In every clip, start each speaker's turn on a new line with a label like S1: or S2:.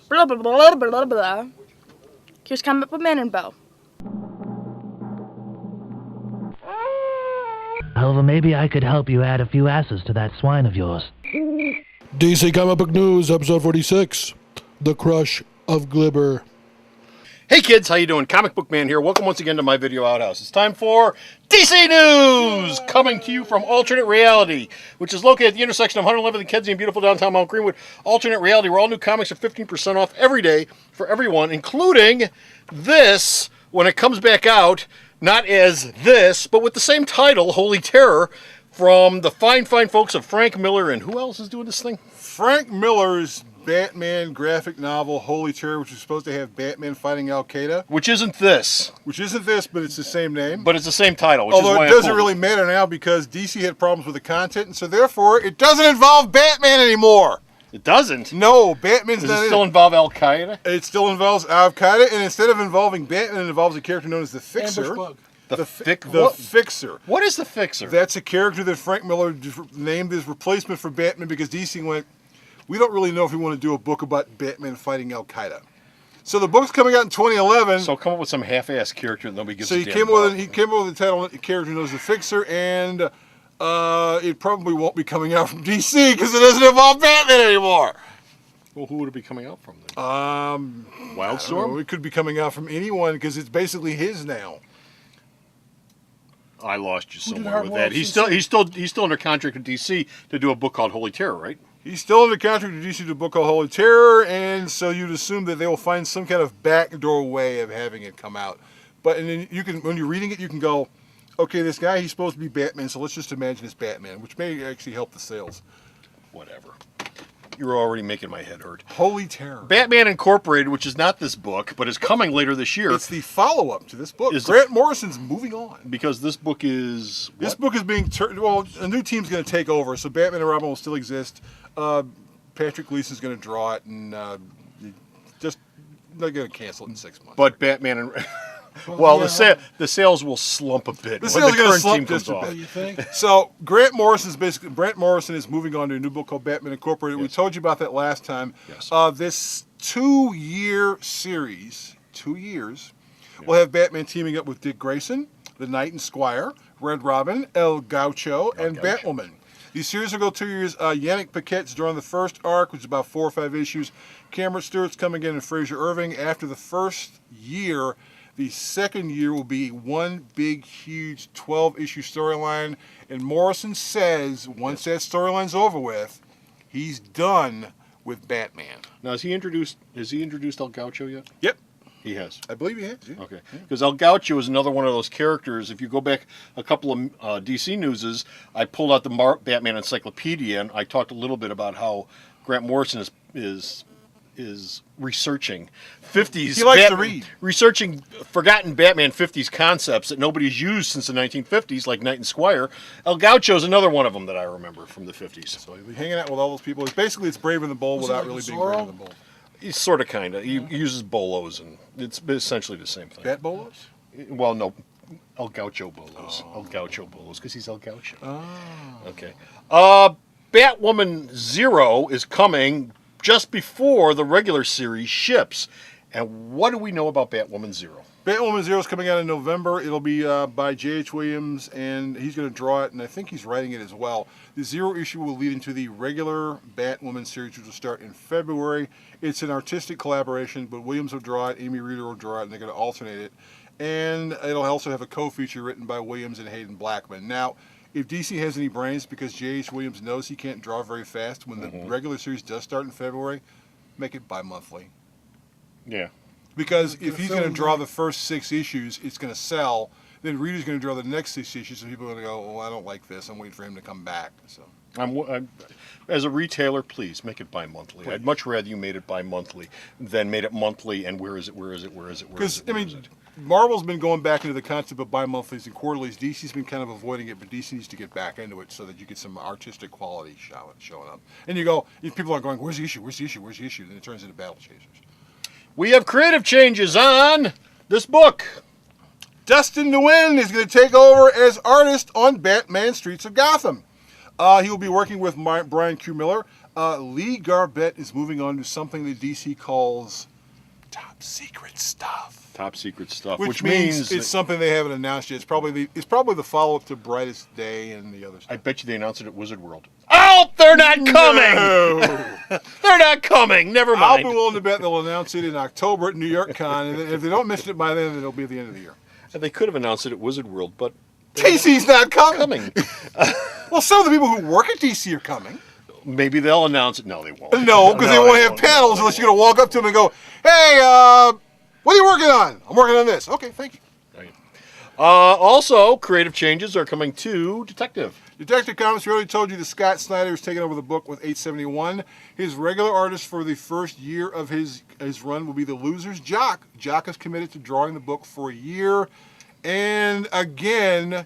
S1: Blah, blah, blah, blah, blah, blah. Here's Comic Book Man and Bo.
S2: However, maybe I could help you add a few asses to that swine of yours.
S3: DC Comic Book News, episode 46, The Crush of Glibber.
S4: Hey kids, how you doing? Comic Book Man here. Welcome once again to my video outhouse. It's time for DC News! Coming to you from Alternate Reality, which is located at the intersection of 111th and Kedzie in beautiful downtown Mount Greenwood. Alternate Reality, where all new comics are 15% off every day for everyone, including this, when it comes back out, not as this, but with the same title, Holy Terror, from the fine folks of Frank Miller. And who else is doing this thing?
S5: Frank Miller's Batman graphic novel, Holy Terror, which is supposed to have Batman fighting Al-Qaeda.
S4: Which isn't this.
S5: Which isn't this, but it's the same name.
S4: But it's the same title, which
S5: Although
S4: is why
S5: it doesn't really matter now because DC had problems with the content, and so therefore it doesn't involve Batman anymore.
S4: It doesn't?
S5: No, Batman's
S4: Does
S5: not
S4: it still involve Al-Qaeda?
S5: It still involves Al-Qaeda, and instead of involving Batman, it involves a character known as the Fixer.
S4: The
S5: Fixer.
S4: What is the Fixer?
S5: That's a character that Frank Miller named as replacement for Batman because DC went, we don't really know if we want to do a book about Batman fighting Al-Qaeda. So the book's coming out in 2011.
S4: So come up with some half-ass character that nobody gives a damn
S5: he came up with the title, character known as the Fixer, and it probably won't be coming out from DC because it doesn't involve Batman anymore.
S4: Well, who would it be coming out from then?
S5: Wildstorm? It could be coming out from anyone because it's basically his now.
S4: I lost you somewhere with that. He's still under contract with DC to do a book called Holy Terror, right?
S5: He's still under contract with DC to do a book called Holy Terror, and so you'd assume that they will find some kind of backdoor way of having it come out. But and then you can, when you're reading it, you can go, okay, this guy, he's supposed to be Batman, so let's just imagine it's Batman, which may actually help the sales.
S4: Whatever. You're already making my head hurt.
S5: Holy Terror.
S4: Batman Incorporated, which is not this book, but is coming later this year.
S5: It's the follow-up to this book. Grant Morrison's moving on.
S4: Because this book is...
S5: This book is being... a new team's going to take over, so Batman and Robin will still exist. Patrick Gleason's going to draw it, and just... They're going to cancel it in 6 months.
S4: But Batman and... Well, yeah. The sales will slump a bit.
S5: The sales are going to slump just a bit. You think? So Grant Morrison is moving on to a new book called Batman Incorporated. Yes. We told you about that last time.
S4: Yes.
S5: This 2-year series, 2 years, will have Batman teaming up with Dick Grayson, the Knight and Squire, Red Robin, El Gaucho, and Batwoman. These series will go 2 years. Yannick Paquette's drawing the first arc, which is about 4 or 5 issues. Cameron Stewart's coming in, and Fraser Irving. After the first year, the second year will be one big, huge 12-issue storyline. And Morrison says, once that storyline's over with, he's done with Batman.
S4: Now, has he introduced El Gaucho yet?
S5: Yep.
S4: He has.
S5: I believe he has. Yeah.
S4: Okay. Because El Gaucho is another one of those characters. If you go back a couple of DC newses, I pulled out the Batman Encyclopedia, and I talked a little bit about how Grant Morrison is researching 50s.
S5: He likes to read.
S4: Researching forgotten Batman 50s concepts that nobody's used since the 1950s, like Knight and Squire. El Gaucho is another one of them that I remember from the 50s.
S5: So he'll be hanging out with all those people. It's Brave and the Bold without really being Brave and the Bold.
S4: He's sort of, kind of. He uses bolos, and it's essentially the same thing.
S5: Bat bolos?
S4: Well, no. El Gaucho bolos. El Gaucho bolos, because he's El Gaucho.
S5: Oh.
S4: Okay. Batwoman 0 is coming just before the regular series ships. And what do we know about Batwoman 0?
S5: Batwoman 0 is coming out in November. It'll be by J.H. Williams, and he's going to draw it, and I think he's writing it as well. The 0 issue will lead into the regular Batwoman series, which will start in February. It's an artistic collaboration, but Williams will draw it, Amy Reeder will draw it, and they're going to alternate it. And it'll also have a co-feature written by Williams and Hayden Blackman. Now, if DC has any brains, because J.H. Williams knows he can't draw very fast, when the regular series does start in February, make it bi-monthly.
S4: Yeah.
S5: Because if he's going to draw the first 6 issues, it's going to sell. Then Reader's going to draw the next 6 issues, and people are going to go, "Oh, I don't like this. I'm waiting for him to come back." So,
S4: I'm as a retailer, please make it bi-monthly. Please. I'd much rather you made it bi-monthly than made it monthly. And where is it? Because
S5: Marvel's been going back into the concept of bi-monthlies and quarterlies. DC's been kind of avoiding it, but DC needs to get back into it so that you get some artistic quality showing up. And you go, people are going, "Where's the issue? Where's the issue? Where's the issue?" Then it turns into Battle Chasers.
S4: We have creative changes on this book.
S5: Dustin Nguyen is going to take over as artist on Batman Streets of Gotham. He will be working with Brian Q. Miller. Lee Garbett is moving on to something that DC calls top secret stuff.
S4: Top secret stuff,
S5: Which means it's something they haven't announced yet. It's probably the follow-up to Brightest Day and the other stuff.
S4: I bet you they announced it at Wizard World. Oh, they're not coming!
S5: No.
S4: They're not coming. Never
S5: I'll
S4: mind.
S5: be willing to bet they'll announce it in October at New York Con, and if they don't mention it by then, it'll be the end of the year.
S4: And they could have announced it at Wizard World, but
S5: DC's not coming.
S4: coming.
S5: Well, some of the people who work at DC are coming.
S4: Maybe they'll announce it. No, they won't.
S5: No, because they won't have panels unless you're going to walk up to them and go, hey, what are you working on? I'm working on this. Okay, thank you.
S4: Right. Also, creative changes are coming to Detective.
S5: Detective Comics, we already told you that Scott Snyder is taking over the book with 871. His regular artist for the first year of his run will be the Losers, Jock. Jock is committed to drawing the book for a year. And again,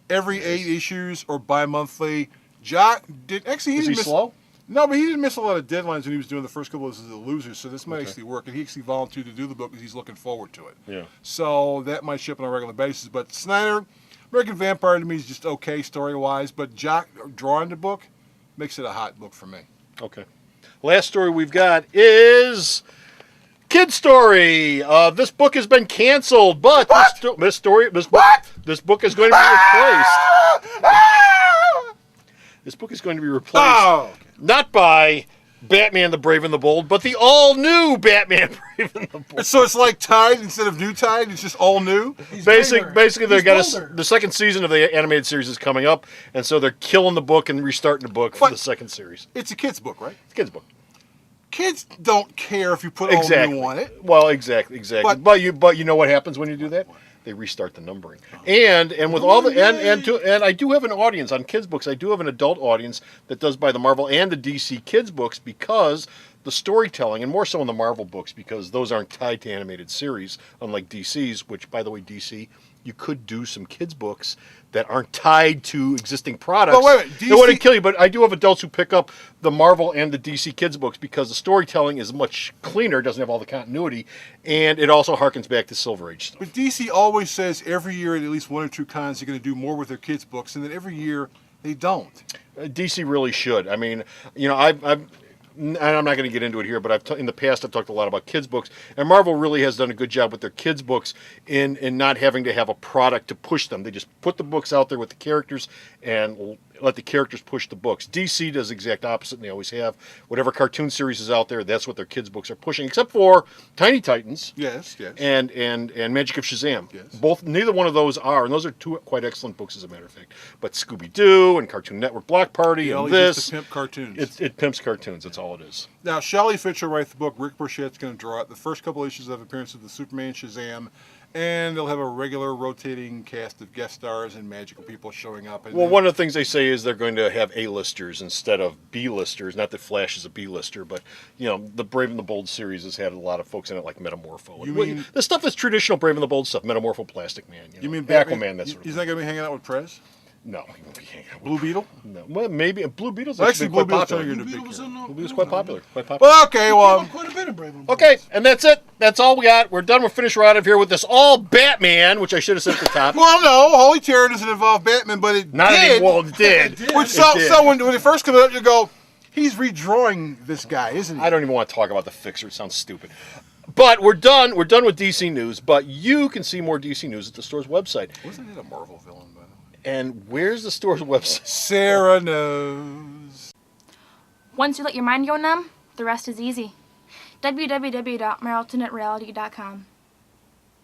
S5: every 8 issues or bi-monthly. Jock did actually
S4: Is he slow?
S5: No, but he didn't miss a lot of deadlines when he was doing the first couple of the Losers, so this might actually work. And he actually volunteered to do the book because he's looking forward to it.
S4: Yeah.
S5: So that might ship on a regular basis. But Snyder, American Vampire to me is just okay story-wise, but Jock drawing the book makes it a hot book for me.
S4: Okay. Last story we've got is Kid Story. This book has been canceled, but this book is going to be replaced. This book is going to be replaced not by Batman the Brave and the Bold, but the all-new Batman Brave and the Bold.
S5: So it's like Tide instead of New Tide? It's just all new?
S4: Basically, they got the second season of the animated series is coming up, and so they're killing the book and restarting the book for the second series.
S5: It's a kid's book, right?
S4: It's a kid's book.
S5: Kids don't care if you put all new on it.
S4: Well, exactly. But you know what happens when you do that? They restart the numbering. And with all the and I do have an audience on kids books. I do have an adult audience that does buy the Marvel and the DC kids books because the storytelling, and more so in the Marvel books, because those aren't tied to animated series, unlike DC's, which, by the way, DC, you could do some kids books that aren't tied to existing products.
S5: But wait a minute,
S4: It wouldn't kill you, but I do have adults who pick up the Marvel and the DC kids books because the storytelling is much cleaner, doesn't have all the continuity, and it also harkens back to Silver Age stuff.
S5: But DC always says every year at least 1 or 2 cons they're going to do more with their kids' books, and then every year they don't.
S4: DC really should. I mean, you know, and I'm not going to get into it here, but in the past I've talked a lot about kids' books, and Marvel really has done a good job with their kids' books in not having to have a product to push them. They just put the books out there with the characters and let the characters push the books. DC does the exact opposite, and they always have. Whatever cartoon series is out there, that's what their kids' books are pushing, except for Tiny Titans.
S5: Yes.
S4: And Magic of Shazam.
S5: Yes.
S4: Neither one of those are, and those are 2 quite excellent books, as a matter of fact. But Scooby-Doo and Cartoon Network Block Party and this.
S5: Just to pimp cartoons.
S4: It pimps cartoons. That's all it is.
S5: Now, Shelley Fitch will write the book. Rick Burchett's going to draw it. The first couple issues have appearance of the Superman, Shazam, and they'll have a regular rotating cast of guest stars and magical people showing up. And
S4: Well, one of the things they say is they're going to have A-listers instead of B-listers. Not that Flash is a B-lister, but, you know, the Brave and the Bold series has had a lot of folks in it, like Metamorpho.
S5: You mean-
S4: the stuff that's traditional Brave and the Bold stuff, Metamorpho, Plastic Man.
S5: You mean
S4: Aquaman, that sort of
S5: He's
S4: thing.
S5: not going to be hanging out with Prez?
S4: No, he won't be hanging out with
S5: Blue Beetle?
S4: No, well, maybe Blue Beetle's
S5: Well,
S4: actually
S5: actually, Blue
S4: quite
S5: Beetle's
S4: popular.
S5: turning into
S6: Blue
S5: big
S6: Beetle was
S5: hero.
S6: in
S4: Blue Beetle's quite popular. Quite popular.
S5: Well, okay, well,
S6: quite a bit of Brave and
S4: Okay, and that's it. That's all we got. We're done. We're finished. We're out of here with this all Batman, which I should have said at the top.
S5: well, no, Holy Terror doesn't involve Batman, but it
S4: Not
S5: did.
S4: anymore. Well, it did.
S5: Which
S4: It did.
S5: when it first comes up, you go, he's redrawing this guy, isn't he?
S4: I don't even want to talk about the Fixer. It sounds stupid. But we're done. We're done with DC News. But you can see more DC News at the store's website.
S5: Wasn't it a Marvel villain, by the way?
S4: And where's the store's website?
S5: Sarah knows.
S1: Once you let your mind go numb, the rest is easy. www.myalternatereality.com.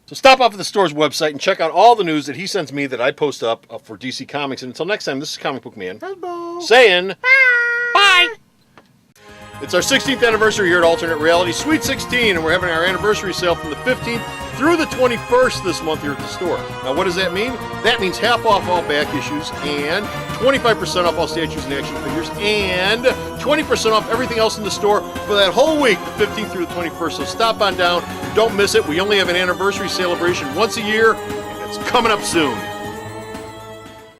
S4: So stop off at the store's website and check out all the news that he sends me that I post up for DC Comics. And until next time, this is Comic Book Man saying bye. It's our 16th anniversary here at Alternate Reality, Sweet 16, and we're having our anniversary sale from the 15th through the 21st this month here at the store. Now, what does that mean? That means half off all back issues and 25% off all statues and action figures and 20% off everything else in the store for that whole week, the 15th through the 21st. So stop on down. Don't miss it. We only have an anniversary celebration once a year, and it's coming up soon.